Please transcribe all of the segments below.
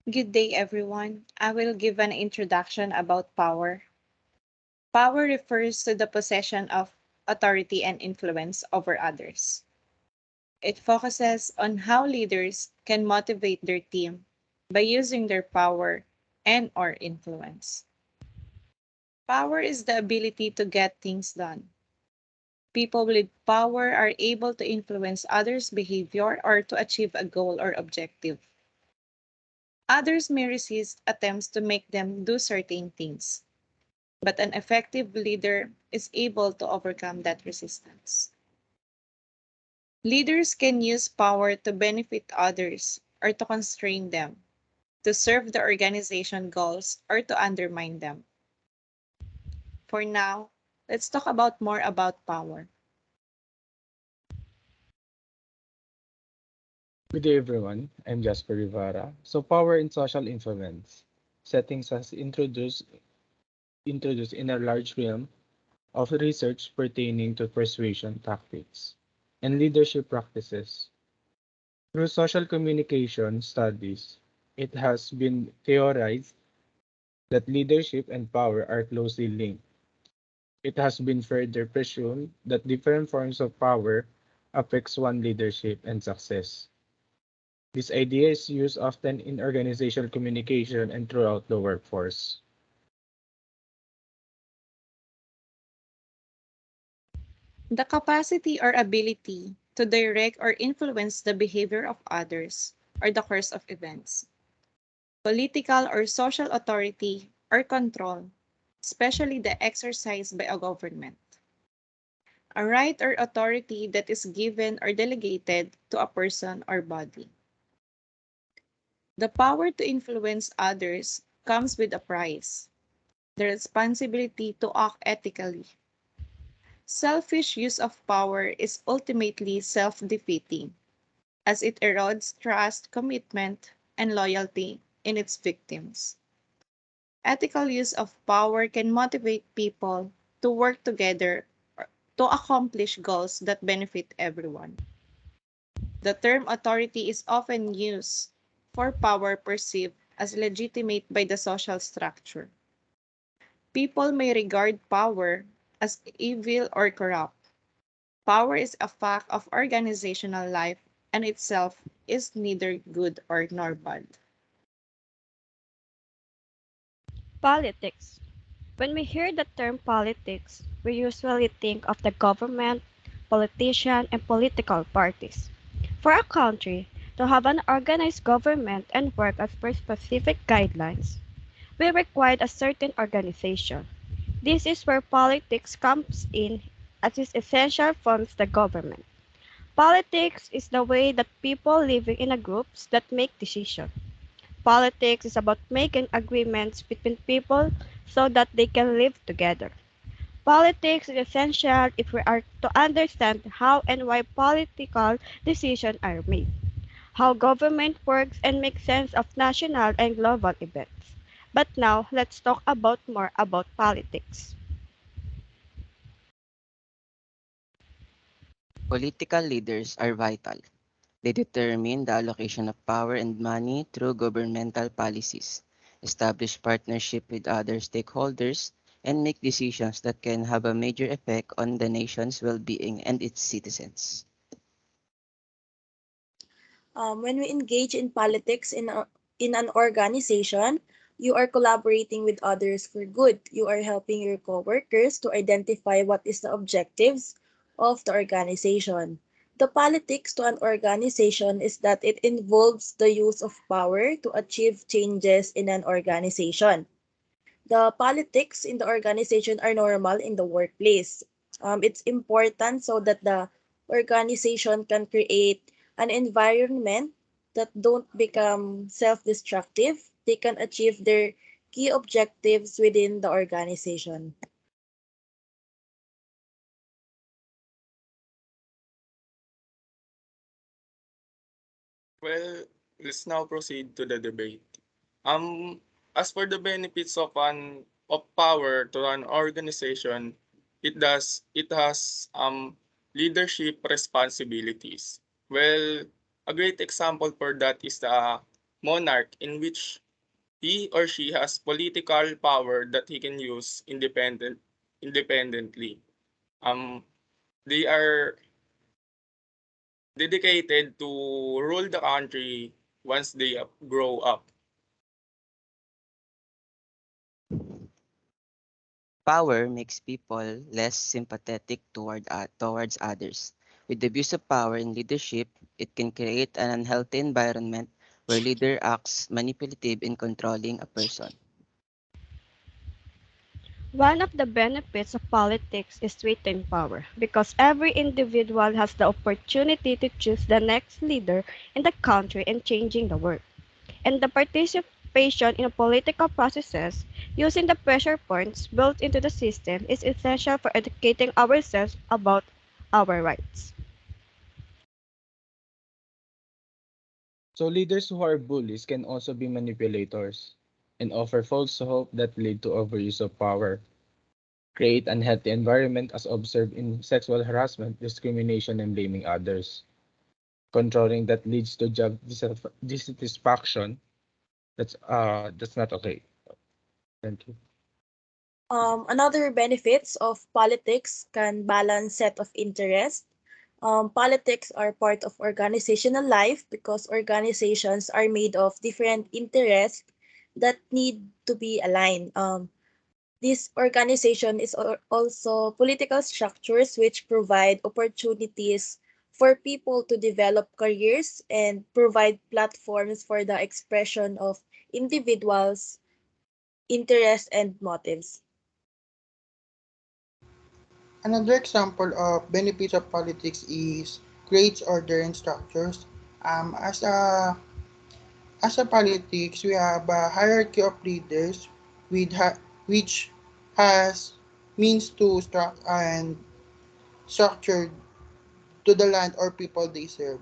Good day, everyone. I will give an introduction about power. Power refers to the possession of authority and influence over others. It focuses on how leaders can motivate their team by using their power and or influence. Power is the ability to get things done. People with power are able to influence others' behavior or to achieve a goal or objective. Others may resist attempts to make them do certain things, but an effective leader is able to overcome that resistance. Leaders can use power to benefit others or to constrain them, to serve the organization goals or to undermine them. For now, let's talk about more about power. Good day, everyone. I'm Jasper Rivera. So, power in social influence settings has introduced in a large realm of research pertaining to persuasion tactics and leadership practices. Through social communication studies, it has been theorized that leadership and power are closely linked. It has been further presumed that different forms of power affects one leadership and success. This idea is used often in organizational communication and throughout the workforce. The capacity or ability to direct or influence the behavior of others or the course of events. Political or social authority or control, especially the exercise by a government. A right or authority that is given or delegated to a person or body. The power to influence others comes with a price, the responsibility to act ethically. Selfish use of power is ultimately self defeating, as it erodes trust, commitment, and loyalty in its victims. Ethical use of power can motivate people to work together to accomplish goals that benefit everyone. The term authority is often used for power perceived as legitimate by the social structure. People may regard power as evil or corrupt. Power is a fact of organizational life and itself is neither good or nor bad. Politics. When we hear the term politics, we usually think of the government, politicians, and political parties. For a country to have an organized government and work as per specific guidelines, we require a certain organization. This is where politics comes in as it essential forms the government. Politics is the way that people living in a groups that make decisions. Politics is about making agreements between people so that they can live together. Politics is essential if we are to understand how and why political decisions are made, how government works and make sense of national and global events. But now let's talk about more about politics. Political leaders are vital. They determine the allocation of power and money through governmental policies, establish partnership with other stakeholders, and make decisions that can have a major effect on the nation's well-being and its citizens. When we engage in politics in an organization, you are collaborating with others for good. You are helping your coworkers to identify what is the objectives of the organization. The politics to an organization is that it involves the use of power to achieve changes in an organization. The politics in the organization are normal in the workplace. It's important so that the organization can create an environment that don't become self-destructive. They can achieve their key objectives within the organization. Well, let's now proceed to the debate. Um, as for the benefits of power to an organization, it has leadership responsibilities. Well, a great example for that is the monarch in which he or she has political power that he can use independently. Um, they are dedicated to rule the country once they grow up. Power makes people less sympathetic towards others. With the abuse of power in leadership, it can create an unhealthy environment where leader acts manipulative in controlling a person. One of the benefits of politics is to retain power because every individual has the opportunity to choose the next leader in the country and changing the world. And the participation in political processes using the pressure points built into the system is essential for educating ourselves about our rights. So leaders who are bullies can also be manipulators and offer false hope that lead to overuse of power, create unhealthy environment as observed in sexual harassment, discrimination, and blaming others, controlling that leads to job dissatisfaction. That's not okay. Thank you. Another benefits of politics can balance set of interests. Politics are part of organizational life because organizations are made of different interests that need to be aligned. This organization is also political structures which provide opportunities for people to develop careers and provide platforms for the expression of individuals' interests and motives. Another example of benefits of politics is creates order and structures. As a politics, we have a hierarchy of leaders with which has means to struct and structure to the land or people they serve.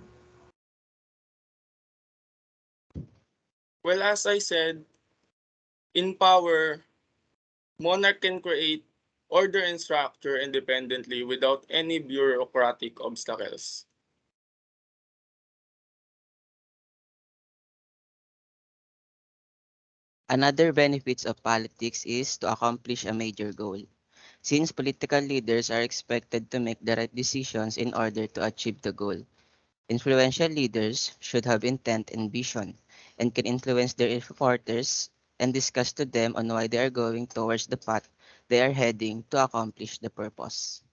Well, as I said, in power, monarch can create order and structure independently without any bureaucratic obstacles. Another benefits of politics is to accomplish a major goal. Since political leaders are expected to make the right decisions in order to achieve the goal, influential leaders should have intent and vision and can influence their supporters and discuss to them on why they are going towards the path they are heading to accomplish the purpose.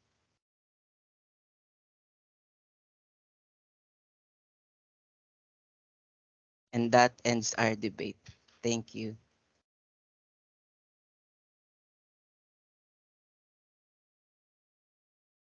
And that ends our debate. Thank you.